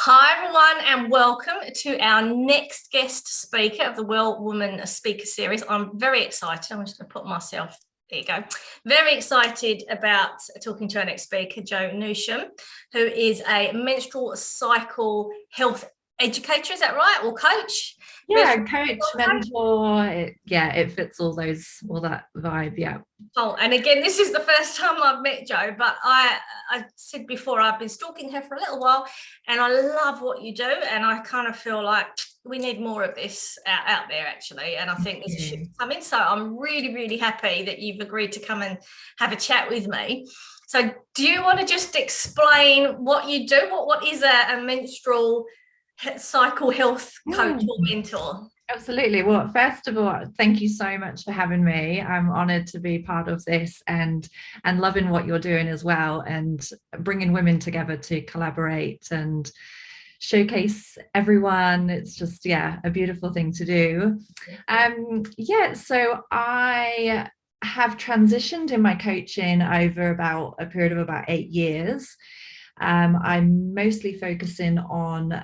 Hi, everyone, and welcome to our next guest speaker of the Well Woman Speaker Series. I'm very excited. I'm just going to put myself, there you go. Very excited about talking to our next speaker, Jo Newsham, who is a menstrual cycle health educator. Is that right? Or coach? Yeah, coach, mentor, it fits all that vibe, yeah. Oh, and again, this is the first time I've met Jo, but I said before, I've been stalking her for a little while, and I love what you do, and I kind of feel like we need more of this out there, actually, and I think there's a shift coming, so I'm really, really happy that you've agreed to come and have a chat with me. So do you want to just explain what you do? What is a menstrual cycle health coach or mentor? Absolutely. Well, first of all, thank you so much for having me. I'm honored to be part of this and loving what you're doing as well, and bringing women together to collaborate and showcase everyone. It's just, a beautiful thing to do. So I have transitioned in my coaching over about a period of about 8 years. I'm mostly focusing on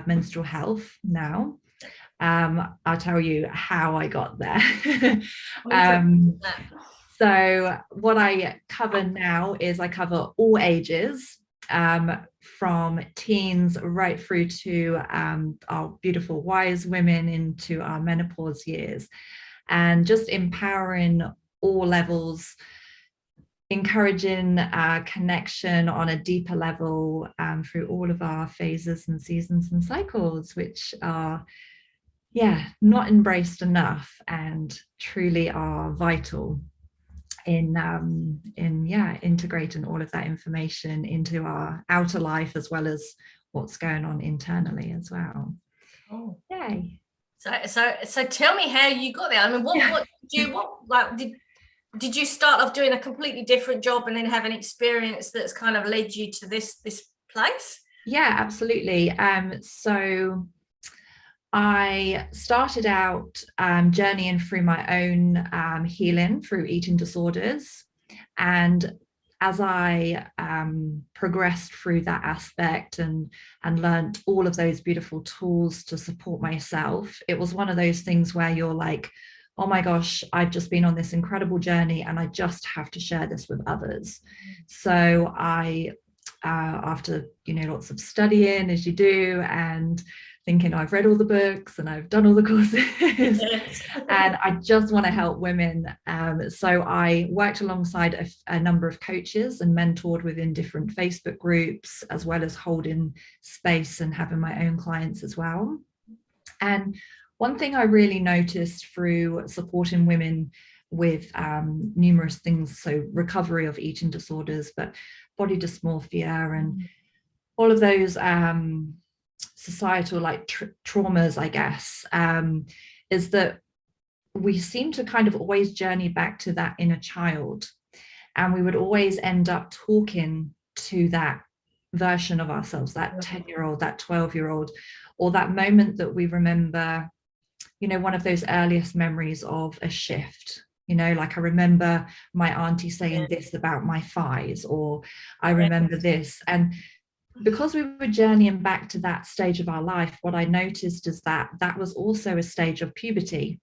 menstrual health now. I'll tell you how I got there. So what I cover now is I cover all ages, from teens right through to our beautiful wise women into our menopause years, and just empowering all levels, encouraging connection on a deeper level through all of our phases and seasons and cycles, which are not embraced enough and truly are vital in integrating all of that information into our outer life, as well as what's going on internally as well. Oh, yay. So tell me how you got there. I mean, did you start off doing a completely different job and then have an experience that's kind of led you to this place? Yeah, absolutely. So I started out journeying through my own healing through eating disorders. And as I progressed through that aspect and learned all of those beautiful tools to support myself, it was one of those things where you're like, oh my gosh, I've just been on this incredible journey and I just have to share this with others. So I, after, lots of studying, as you do, and thinking I've read all the books and I've done all the courses, yes. And I just want to help women. So I worked alongside a number of coaches and mentored within different Facebook groups, as well as holding space and having my own clients as well. And one thing I really noticed through supporting women with numerous things, so recovery of eating disorders, but body dysmorphia and all of those societal traumas, I guess, is that we seem to kind of always journey back to that inner child, and we would always end up talking to that version of ourselves, that 10-year-old, that 12-year-old, or that moment that we remember, one of those earliest memories of a shift. Like I remember my auntie saying this about my thighs, or I remember this. And because we were journeying back to that stage of our life, what I noticed is that that was also a stage of puberty.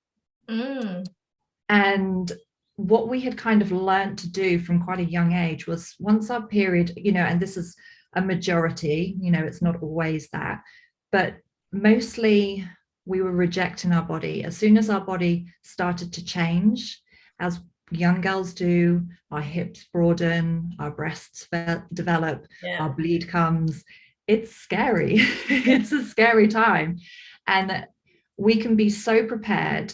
And what we had kind of learned to do from quite a young age was, once our period, and this is a majority, it's not always that, but mostly we were rejecting our body. As soon as our body started to change, as young girls do, our hips broaden, our breasts develop, our bleed comes. It's scary. It's a scary time. And we can be so prepared.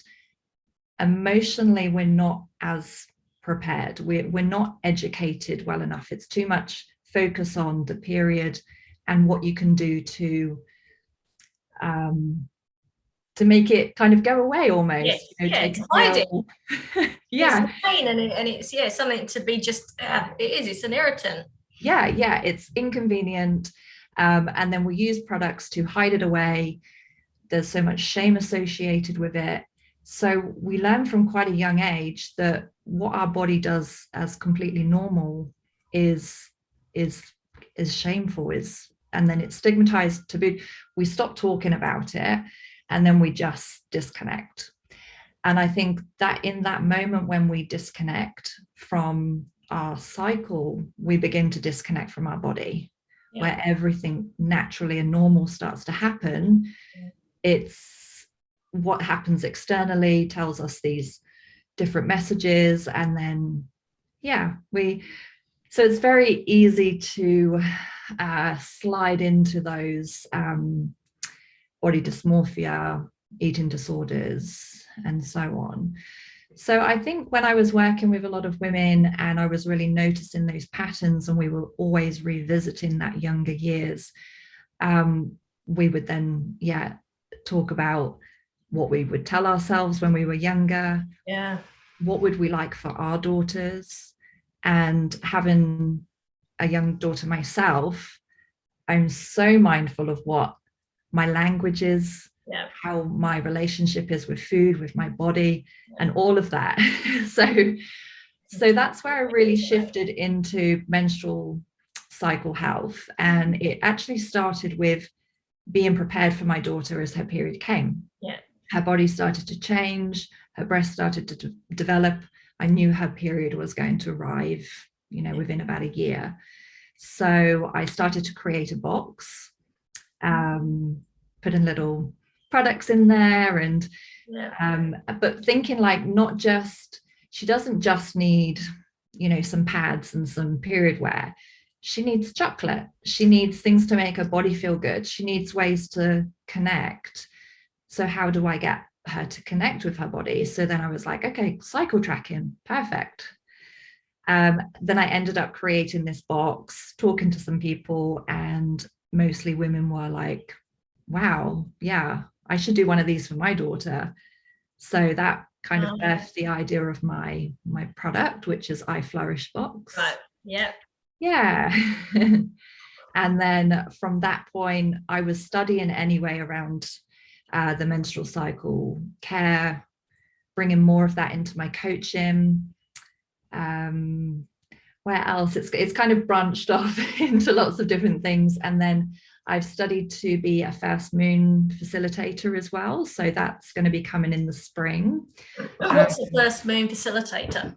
Emotionally, we're not as prepared. We're not educated well enough. It's too much focus on the period and what you can do to make it kind of go away almost. It's hiding. It's pain, and it's something to be just, it's an irritant. It's inconvenient. And then we use products to hide it away. There's so much shame associated with it. So we learn from quite a young age that what our body does as completely normal is shameful, is and then it's stigmatized, taboo. We stop talking about it, and then we just disconnect. And I think that in that moment when we disconnect from our cycle, we begin to disconnect from our body, where everything naturally and normal starts to happen. It's what happens externally tells us these different messages, and then so it's very easy to slide into those body dysmorphia, eating disorders, and so on. So I think when I was working with a lot of women and I was really noticing those patterns, and we were always revisiting that younger years, we would then talk about what we would tell ourselves when we were younger. What would we like for our daughters? And having a young daughter myself, I'm so mindful of what my language is, how my relationship is with food, with my body, and all of that. So that's where I really shifted into menstrual cycle health. And it actually started with being prepared for my daughter as her period came. Her body started to change, her breast started to develop. I knew her period was going to arrive, within about a year. So I started to create a box, put in little products in there, and but thinking like, not just, she doesn't just need, some pads and some period wear. She needs chocolate. She needs things to make her body feel good. She needs ways to connect. So how do I get her to connect with her body? So then I was like, okay, cycle tracking, perfect. Then I ended up creating this box, talking to some people, and mostly women were like, wow, yeah, I should do one of these for my daughter. So that kind of birthed the idea of my product, which is I Flourish Box. Yeah. And then from that point, I was studying anyway around the menstrual cycle care, bringing more of that into my coaching. Where else? It's kind of branched off into lots of different things. And then I've studied to be a first moon facilitator as well. So that's going to be coming in the spring. What's a first moon facilitator?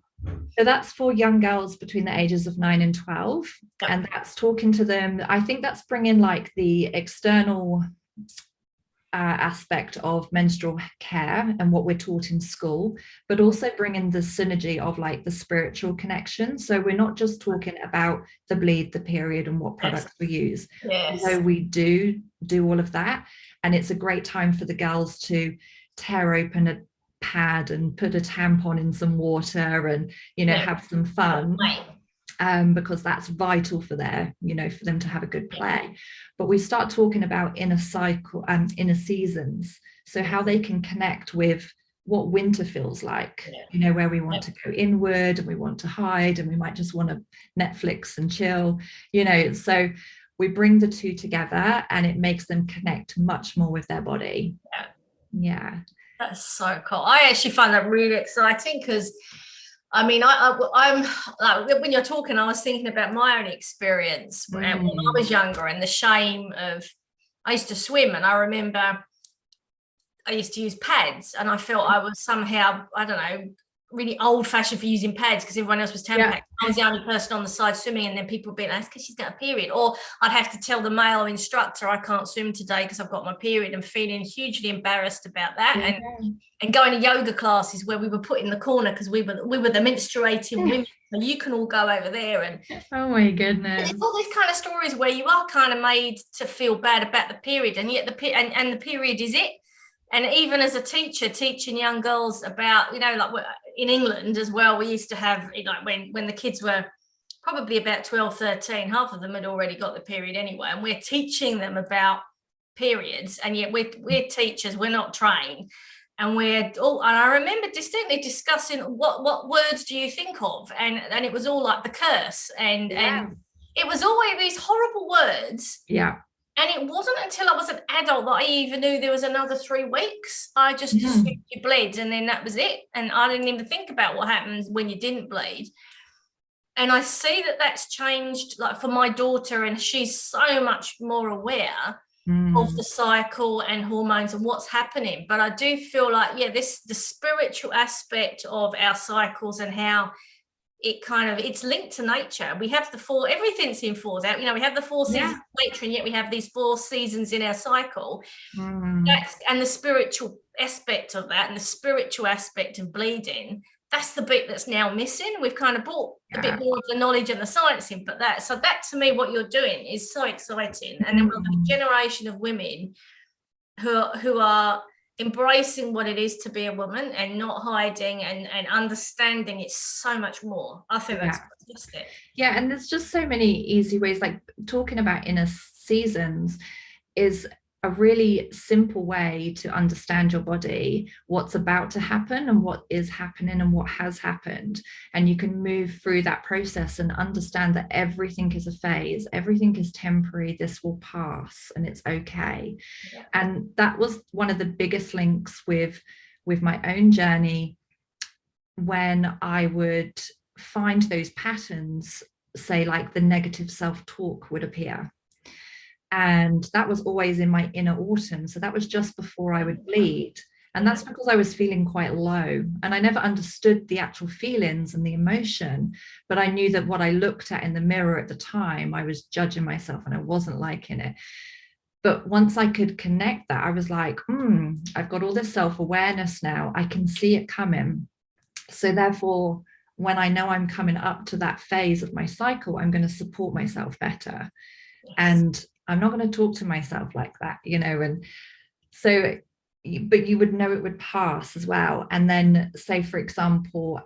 So that's for young girls between the ages of 9 and 12. And that's talking to them. I think that's bringing like the external aspect of menstrual care and what we're taught in school, but also bringing the synergy of like the spiritual connection. So we're not just talking about the bleed, the period, and what products we use. So we do all of that, and it's a great time for the girls to tear open a pad and put a tampon in some water and have some fun. Because that's vital for for them to have a good play. But we start talking about inner cycle and inner seasons, so how they can connect with what winter feels like, where we want to go inward and we want to hide and we might just want to Netflix and chill, so we bring the two together and it makes them connect much more with their body. That's so cool. I actually find that really exciting, because I mean, I'm like, when you're talking, I was thinking about my own experience when I was younger, and the shame of, I used to swim, and I remember I used to use pads, and I felt I was somehow, I don't know, really old fashioned for using pads because everyone else was Tampax. I was the only person on the side swimming, and then people would be like, that's because she's got a period. Or I'd have to tell the male instructor I can't swim today because I've got my period, and feeling hugely embarrassed about that. And going to yoga classes where we were put in the corner because we were the menstruating women, and you can all go over there. And oh my goodness, it's all these kind of stories where you are kind of made to feel bad about the period, and yet the period is it. And even as a teacher, teaching young girls about, like in England as well, we used to have, like when the kids were probably about 12, 13, half of them had already got the period anyway. And we're teaching them about periods. And yet we're teachers, we're not trained. And and I remember distinctly discussing what words do you think of? And it was all like the curse. And it was always these horrible words. And it wasn't until I was an adult that I even knew there was another 3 weeks. I just assumed you bled, and then that was it. And I didn't even think about what happens when you didn't bleed. And I see that that's changed, like for my daughter, and she's so much more aware of the cycle and hormones and what's happening. But I do feel like, yeah, the spiritual aspect of our cycles and how it's linked to nature. We have everything's in fours out. We have the 4 seasons of nature, and yet we have these 4 seasons in our cycle. And the spiritual aspect of that, and the spiritual aspect of bleeding, that's the bit that's now missing. We've kind of brought a bit more of the knowledge and the science in, but that to me, what you're doing is so exciting. And then we'll have a generation of women who are embracing what it is to be a woman and not hiding and understanding it's so much more. I think that's fantastic. Yeah, and there's just so many easy ways, like talking about inner seasons is a really simple way to understand your body, what's about to happen and what is happening and what has happened. And you can move through that process and understand that everything is a phase, everything is temporary, this will pass and it's okay. Yeah. And that was one of the biggest links with my own journey, when I would find those patterns, say like the negative self-talk would appear. And that was always in my inner autumn. So that was just before I would bleed. And that's because I was feeling quite low. And I never understood the actual feelings and the emotion. But I knew that what I looked at in the mirror at the time, I was judging myself and I wasn't liking it. But once I could connect that, I was like, I've got all this self-awareness now. I can see it coming. So therefore, when I know I'm coming up to that phase of my cycle, I'm going to support myself better. Yes. And I'm not going to talk to myself like that, and so, but you would know it would pass as well. And then say, for example,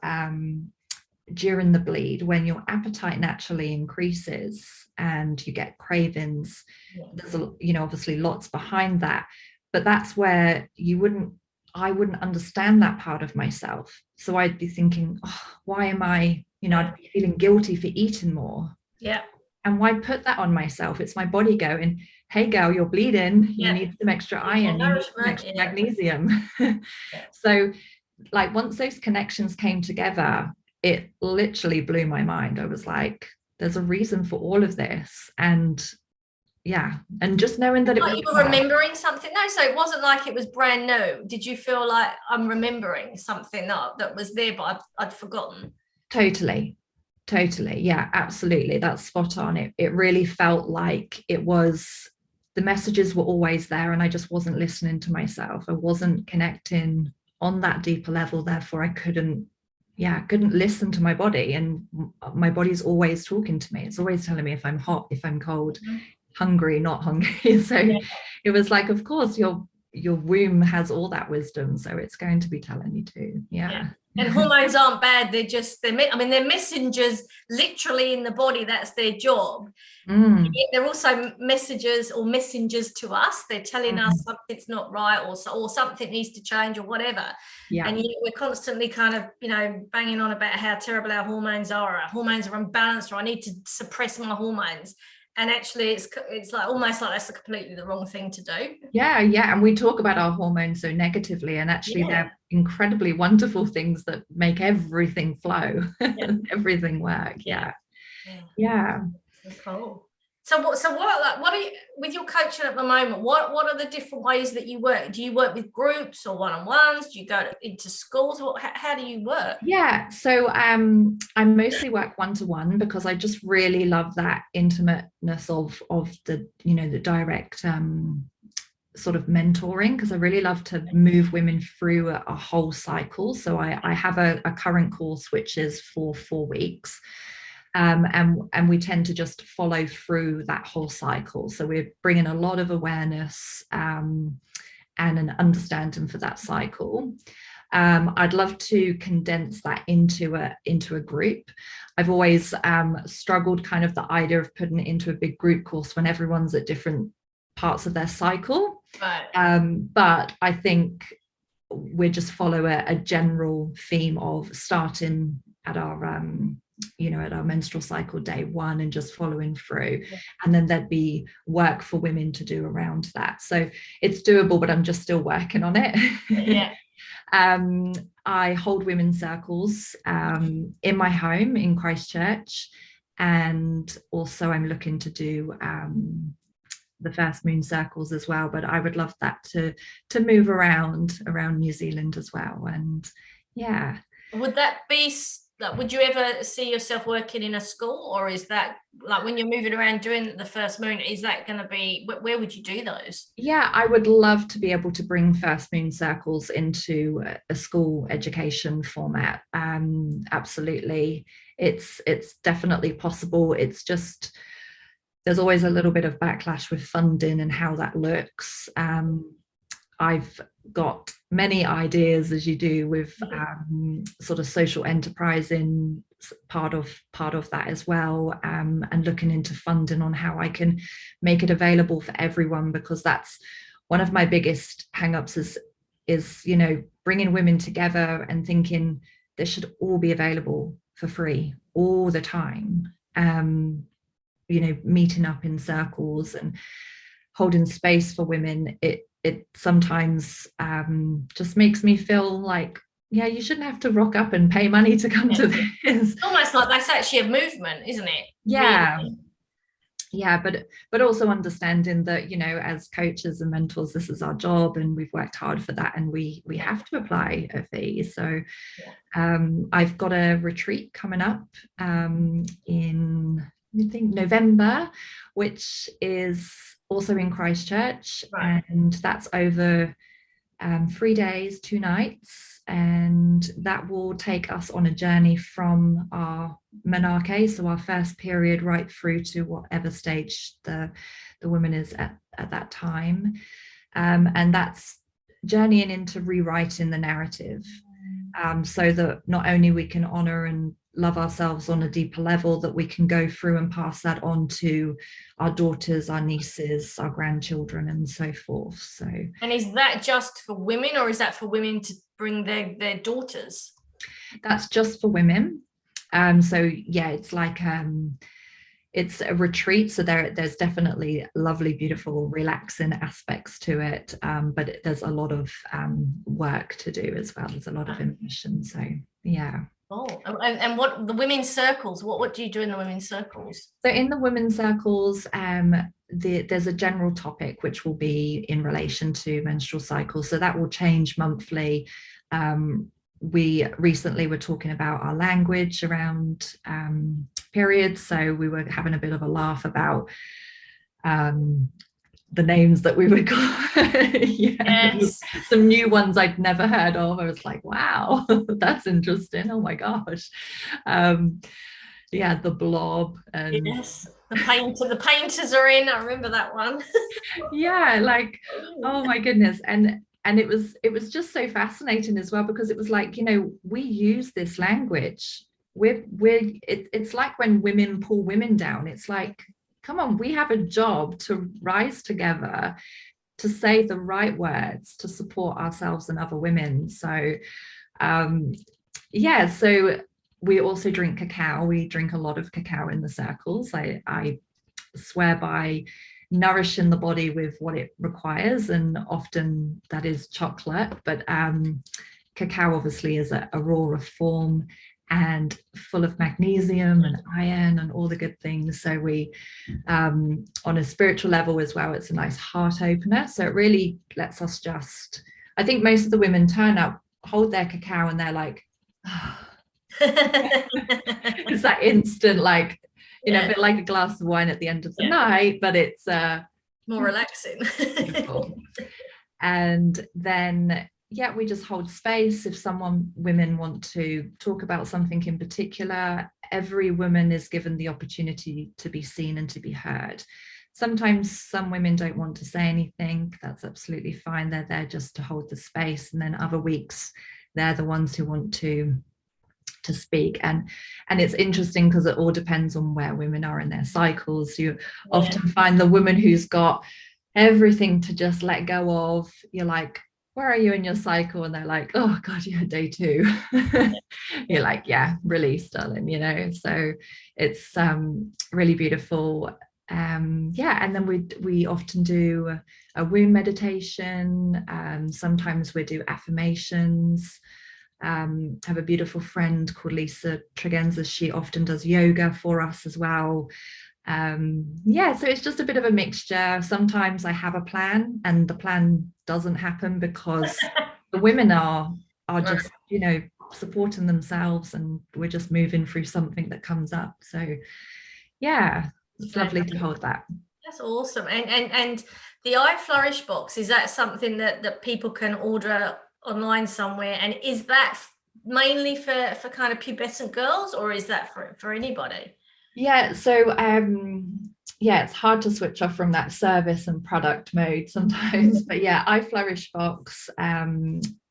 during the bleed, when your appetite naturally increases and you get cravings, there's obviously lots behind that, but that's where I wouldn't understand that part of myself. So I'd be thinking, why am I, I'd be feeling guilty for eating more. Yeah. And why put that on myself? It's my body going, hey girl, you're bleeding. You need some extra iron, you need some extra magnesium. So like once those connections came together, it literally blew my mind. I was like, there's a reason for all of this. And and just knowing that you were remembering something. No, so it wasn't like it was brand new. Did you feel like I'm remembering something that was there, but I'd forgotten? Totally. Yeah, absolutely. That's spot on. It really felt like it was, the messages were always there and I just wasn't listening to myself. I wasn't connecting on that deeper level. Therefore, I couldn't listen to my body, and my body's always talking to me. It's always telling me if I'm hot, if I'm cold, hungry, not hungry. So it was like, of course, your womb has all that wisdom, so it's going to be telling you to. Yeah. And hormones aren't bad. They're messengers literally in the body. That's their job. They're also messengers to us. They're telling us something's not right, or something needs to change, or whatever. And we're constantly kind of banging on about how terrible our hormones are. Our hormones are unbalanced, or I need to suppress my hormones. And actually, it's like almost like that's completely the wrong thing to do. Yeah. And we talk about our hormones so negatively, and actually they're incredibly wonderful things that make everything flow, everything work. Yeah. Cool. So what are you, with your coaching at the moment? What are the different ways that you work? Do you work with groups or one-on-ones? Do you go into schools? How do you work? Yeah, so I mostly work one-to-one because I just really love that intimateness of the the direct sort of mentoring, because I really love to move women through a whole cycle. So I have a current course which is for 4 weeks. And we tend to just follow through that whole cycle. So we're bringing a lot of awareness and an understanding for that cycle. I'd love to condense that into a group. I've always struggled kind of the idea of putting it into a big group course when everyone's at different parts of their cycle. Right. But I think we just follow a general theme of starting at our at our menstrual cycle day 1 and just following through, and then there'd be work for women to do around that. So it's doable, but I'm just still working on it. I hold women's circles in my home in Christchurch, and also I'm looking to do the first moon circles as well, but I would love that to move around New Zealand as well. And yeah. Would that be like, would you ever see yourself working in a school, or is that like when you're moving around doing the first moon, is that going to be, where would you do those? Yeah, I would love to be able to bring first moon circles into a school education format. Absolutely. It's definitely possible. It's just there's always a little bit of backlash with funding and how that looks. I've got many ideas, as you do, with sort of social enterprising part of that as well, and looking into funding on how I can make it available for everyone, because that's one of my biggest hang-ups is bringing women together and thinking this should all be available for free all the time. Meeting up in circles and holding space for women, it sometimes just makes me feel like, yeah, you shouldn't have to rock up and pay money to come to this. It's almost like that's actually a movement, isn't it? Yeah. Really? Yeah, but also understanding that, as coaches and mentors, this is our job and we've worked hard for that, and we have to apply a fee. So I've got a retreat coming up in, I think, November, which is also in Christchurch, right. and that's over 3 days, 2 nights, and that will take us on a journey from our menarche, so our first period, right through to whatever stage the woman is at that time, and that's journeying into rewriting the narrative, so that not only we can honor and love ourselves on a deeper level, that we can go through and pass that on to our daughters, our nieces, our grandchildren, and so forth. So, and is that just for women, or is that for women to bring their daughters? That's just for women. So yeah, it's like it's a retreat, so there's definitely lovely, beautiful, relaxing aspects to it, but there's a lot of work to do as well. There's a lot of immersion. So yeah. Oh, and what the women's circles, what do you do in the women's circles? So in the women's circles, there's a general topic which will be in relation to menstrual cycles, so that will change monthly. We recently were talking about our language around periods, so we were having a bit of a laugh about the names that we would call. Yes. Some new ones I'd never heard of. I was like, wow, that's interesting. Oh my gosh. The blob, and yes, the painters are in. I remember that one. yeah, like, oh my goodness. And it was just so fascinating as well, because it was like, we use this language. It's like when women pull women down, it's like, come on, we have a job to rise together, to say the right words, to support ourselves and other women. So so we also drink cacao. We drink a lot of cacao in the circles. I swear by nourishing the body with what it requires, and often that is chocolate, but cacao obviously is a rawer form and full of magnesium and iron and all the good things. So we on a spiritual level as well, it's a nice heart opener. So it really lets us just, I think most of the women turn up, hold their cacao, and they're like, oh. It's that instant, like, a bit like a glass of wine at the end of the night, but it's more relaxing. And then we just hold space. If women want to talk about something in particular, every woman is given the opportunity to be seen and to be heard. Sometimes some women don't want to say anything. That's absolutely fine. They're there just to hold the space. And then other weeks, they're the ones who want to speak, and it's interesting because it all depends on where women are in their cycles. You often find the woman who's got everything to just let go of. You're like, where are you in your cycle? And they're like, oh god, you're day 2. You're like, yeah, release, darling. So it's really beautiful. Yeah, and then we often do a womb meditation. Sometimes we do affirmations. Have a beautiful friend called Lisa Tregenza. She often does yoga for us as well. Yeah, so it's just a bit of a mixture. Sometimes I have a plan and the plan doesn't happen because the women are just, you know, supporting themselves, and we're just moving through something that comes up. So yeah, it's lovely to hold that. That's awesome. And the I Flourish box, is that something that people can order online somewhere? And is that mainly for kind of pubescent girls, or is that for anybody? Yeah, so yeah, it's hard to switch off from that service and product mode sometimes. But yeah, I Flourish box,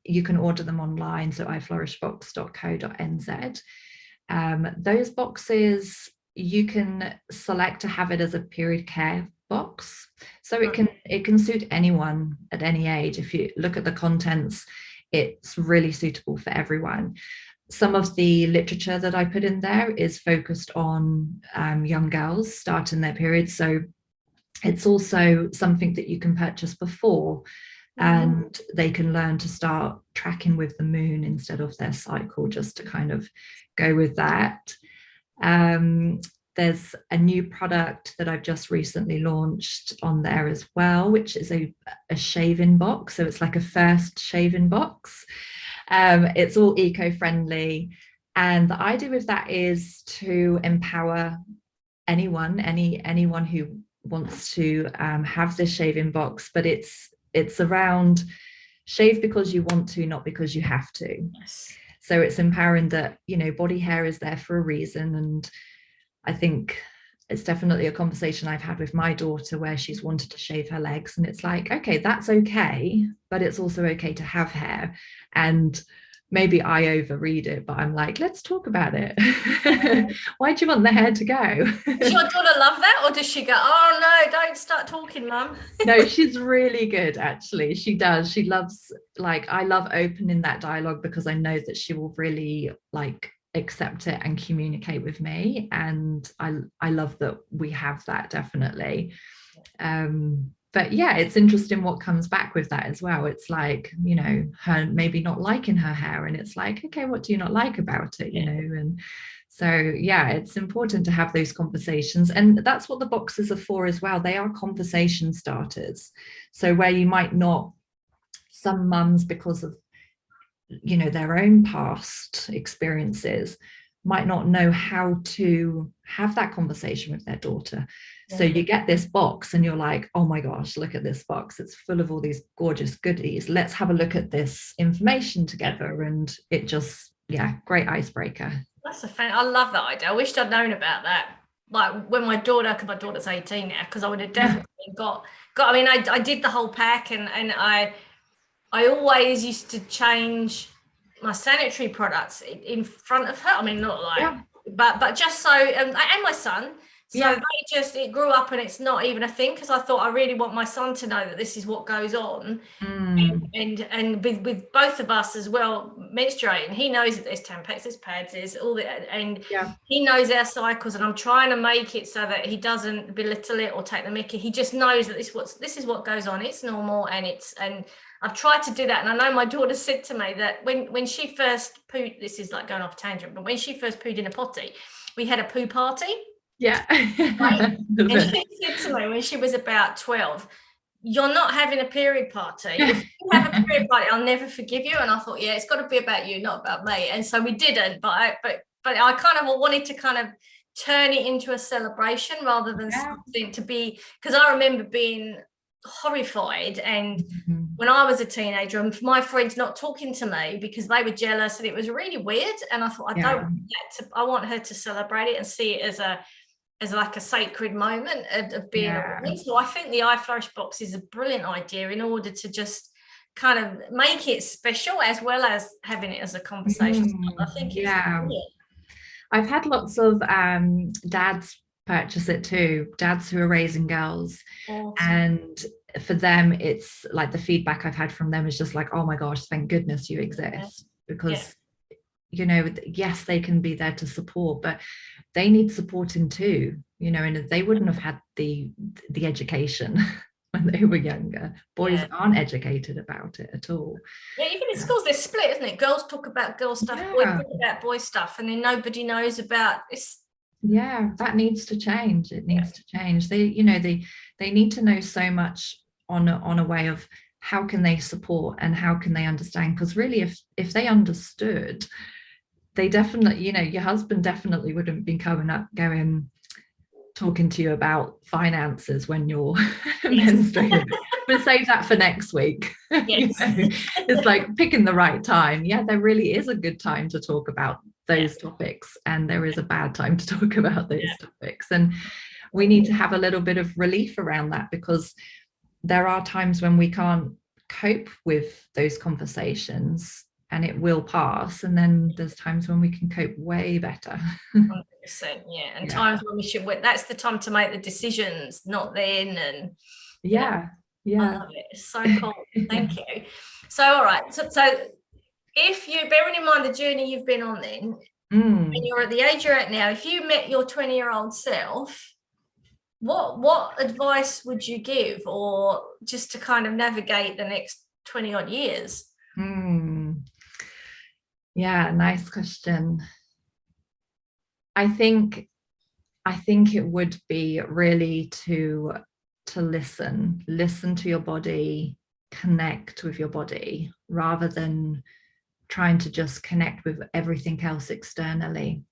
you can order them online, so iflourishbox.co.nz. Those boxes, you can select to have it as a period care box, so it can suit anyone at any age. If you look at the contents, it's really suitable for everyone. Some of the literature that I put in there is focused on young girls starting their periods, so it's also something that you can purchase before, and they can learn to start tracking with the moon instead of their cycle, just to kind of go with that. There's a new product that I've just recently launched on there as well, which is a shaving box. So it's like a first shaving box. It's all eco-friendly. And the idea with that is to empower anyone who wants to have this shaving box, but it's around shave because you want to, not because you have to. Yes. So it's empowering that, you know, body hair is there for a reason. And I think it's definitely a conversation I've had with my daughter where she's wanted to shave her legs, and it's like, okay, that's okay, but it's also okay to have hair. And maybe I overread it, but I'm like, let's talk about it. Why do you want the hair to go? Does your daughter love that, or does she go, oh no, don't start talking, mum? No, she's really good, actually. She does. She loves, like, I love opening that dialogue because I know that she will really like accept it and communicate with me. And I love that we have that, definitely. But yeah, it's interesting what comes back with that as well. It's like, you know, her maybe not liking her hair, and it's like, okay, what do you not like about it, you know? And so yeah, it's important to have those conversations, and that's what the boxes are for as well. They are conversation starters. So where you might not, some mums, because of, you know, their own past experiences, might not know how to have that conversation with their daughter. So you get this box and you're like, oh my gosh, look at this box. It's full of all these gorgeous goodies. Let's have a look at this information together. And it just, yeah, great icebreaker. That's a fan. I love that idea. I wished I'd known about that. Like when my daughter's 18 now, because I would have definitely got. I mean, I did the whole pack, and I always used to change my sanitary products in front of her. I mean, not like, but just so, and my son. So it grew up, and it's not even a thing, because I thought I really want my son to know that this is what goes on. And with both of us as well menstruating, he knows that there's Tampax, there's pads, there's all that, and he knows our cycles, and I'm trying to make it so that he doesn't belittle it or take the mickey. He just knows that this is what goes on. It's normal, and I've tried to do that. And I know my daughter said to me that when she first pooed, this is like going off tangent, but when she first pooed in a potty, we had a poo party. Yeah. Right? And she said to me when she was about 12, you're not having a period party. If you have a period party, I'll never forgive you. And I thought, yeah, it's got to be about you, not about me. And so we didn't, but I kind of wanted to kind of turn it into a celebration rather than something to be, because I remember being horrified, and when I was a teenager, and my friends not talking to me because they were jealous, and it was really weird. And I thought, I want her to celebrate it and see it as like a sacred moment of being a woman. So I think the I Flourish box is a brilliant idea in order to just kind of make it special, as well as having it as a conversation. I think it's brilliant. I've had lots of dads purchase it too, dads who are raising girls. Awesome. And for them, it's like the feedback I've had from them is just like, oh my gosh, thank goodness you exist. Because you know, yes, they can be there to support, but they need supporting too. you know, and they wouldn't have had the education when they were younger. Boys aren't educated about it at all. Yeah, even in schools, they're split, isn't it? Girls talk about girl stuff, boys talk about boy stuff, and then nobody knows about this. Yeah, that needs to change. It needs to change. They, you know, they need to know so much on a way of how can they support and how can they understand. Because really, if they understood, they definitely, you know, your husband definitely wouldn't be coming up talking to you about finances when you're menstruating. We'll save that for next week. Yes. You know, it's like picking the right time. Yeah, there really is a good time to talk about those topics, and there is a bad time to talk about those topics. And we need to have a little bit of relief around that, because there are times when we can't cope with those conversations, and it will pass, and then there's times when we can cope way better. 100%, yeah. And times when we should, that's the time to make the decisions, not then. And yeah, I love it. It's so cool. Thank you. So all right, so if you, bearing in mind the journey you've been on, then when you're at the age you're at now, if you met your 20-year-old self, what advice would you give, or just to kind of navigate the next 20 odd years? Yeah, nice question. I think it would be really to listen to your body, connect with your body, rather than trying to just connect with everything else externally.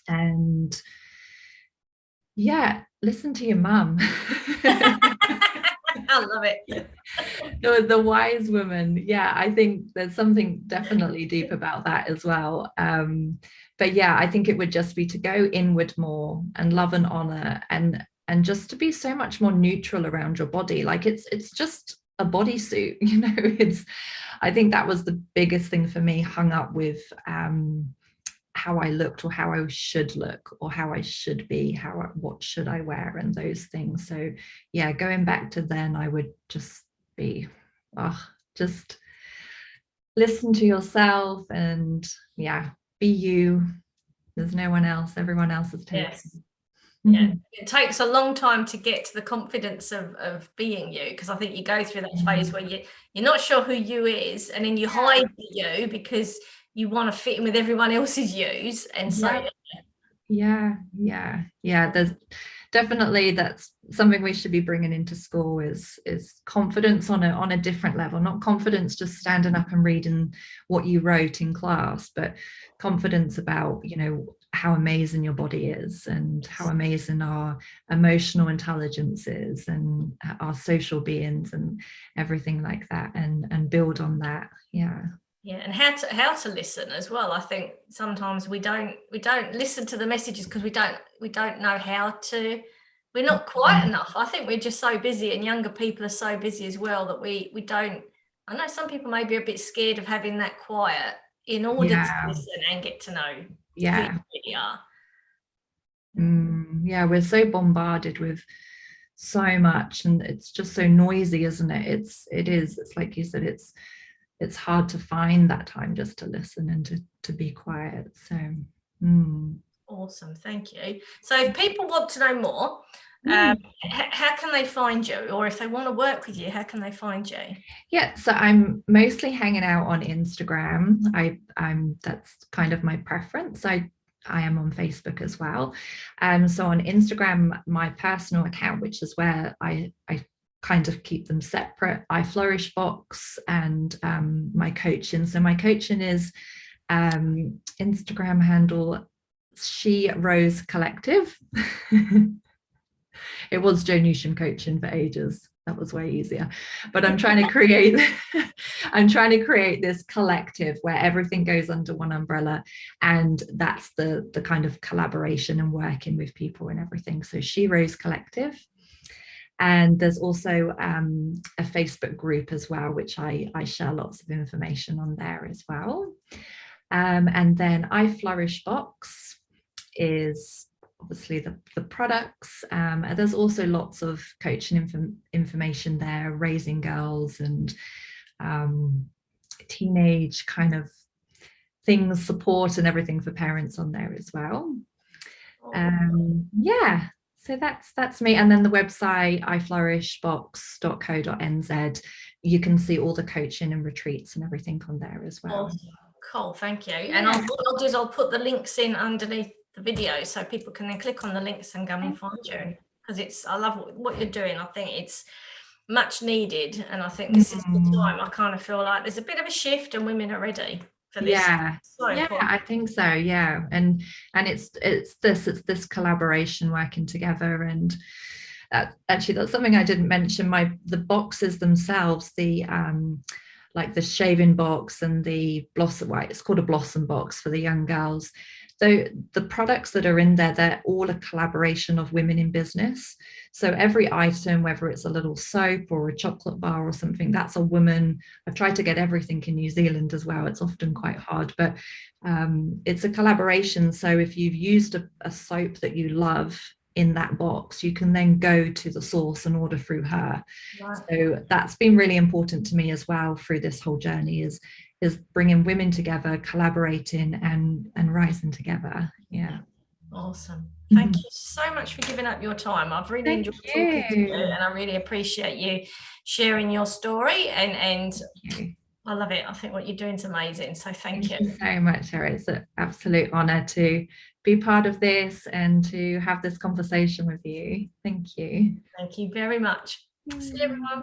And yeah, listen to your mum. I love it. The wise woman. Yeah, I think there's something definitely deep about that as well. But yeah, I think it would just be to go inward more and love and honor, and just to be so much more neutral around your body. Like it's just a bodysuit, you know. I think that was the biggest thing for me, hung up with how I looked, or how I should look, or how I should be, what should I wear, and those things. So yeah, going back to then, I would just be just listen to yourself, and be you. There's no one else. Everyone else is taken. Yeah, it takes a long time to get to the confidence of being you, because I think you go through that phase where you're not sure who you is, and then you hide the you because you want to fit in with everyone else's yous. And so there's definitely, that's something we should be bringing into school, is confidence on a different level. Not confidence just standing up and reading what you wrote in class, but confidence about, you know, how amazing your body is, and how amazing our emotional intelligence is, and our social beings, and everything like that, and build on that. And how to listen as well. I think sometimes we don't listen to the messages because we don't know how to. We're not quiet enough. I think we're just so busy, and younger people are so busy as well, that we don't. I know some people may be a bit scared of having that quiet in order to listen and get to know who you really are. We're so bombarded with so much, and it's just so noisy, isn't it? It's like you said, it's hard to find that time just to listen and to be quiet. So awesome, thank you. So if people want to know more, how can they find you? Or if they want to work with you, how can they find you? So I'm mostly hanging out on Instagram. I'm that's kind of my preference. I am on Facebook as well. So on Instagram, my personal account, which is where I kind of keep them separate, I Flourish Box, and my coaching. So my coaching is Instagram handle She Rose Collective. It was Jo Newsham Coaching for ages. That was way easier. But I'm trying to create this collective where everything goes under one umbrella, and that's the kind of collaboration and working with people and everything. So She Rose Collective. And there's also a Facebook group as well, which I share lots of information on there as well. And then I Flourish Box is obviously the products. There's also lots of coaching information there, raising girls and teenage kind of things, support and everything for parents on there as well. Yeah, so that's me. And then the website iflourishbox.co.nz, you can see all the coaching and retreats and everything on there as well. Awesome. Cool, thank you. Yeah. And what I'll do is I'll put the links in underneath the video so people can then click on the links and go and find you, because I love what you're doing. I think it's much needed, and I think this is the time. I kind of feel like there's a bit of a shift and women are ready for this. Yeah, I think so. Yeah, and it's this collaboration, working together. And actually, that's something I didn't mention. The boxes themselves, the like the shaving box and the blossom, well, it's called a blossom box for the young girls. So the products that are in there, they're all a collaboration of women in business. So every item, whether it's a little soap or a chocolate bar or something, that's a woman. I've tried to get everything in New Zealand as well. It's often quite hard, but it's a collaboration. So if you've used a soap that you love in that box, you can then go to the source and order through her. Right. So that's been really important to me as well through this whole journey, is bringing women together, collaborating and rising together. Yeah. Awesome. Thank you so much for giving up your time. I've really enjoyed talking to you, and I really appreciate you sharing your story, and I love it. I think what you're doing is amazing. So thank you so much, Sarah. It's an absolute honor to be part of this and to have this conversation with you. Thank you. Thank you very much. See you, everyone.